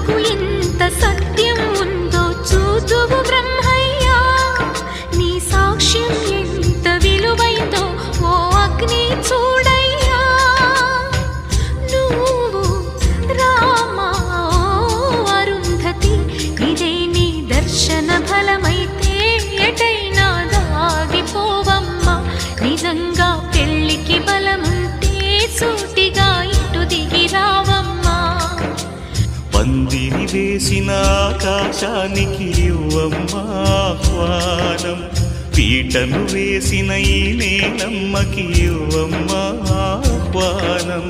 మాటలకు ఎంత సత్యం ఉందో చూదువు బ్రహ్మయ్యా. నీ సాక్ష్యం ఎంత విలువైందో ఓ అగ్ని చూడయ్యా. నువ్వు రామా అరుంధతి, ఇదే నీ దర్శన ఫలమైతే ఎటైనా దాగిపోవమ్మా. నిజంగా పెళ్లికి బలముంటే సూటిగా ఇటు దిగి రావమ్మా. పందిరి వేసిన ఆకాశానికి ఇవ్వమ్మా ఆహ్వానం, పీటను వేసిన ఈ నేలమ్మకి ఇవ్వమ్మా ఆహ్వానం.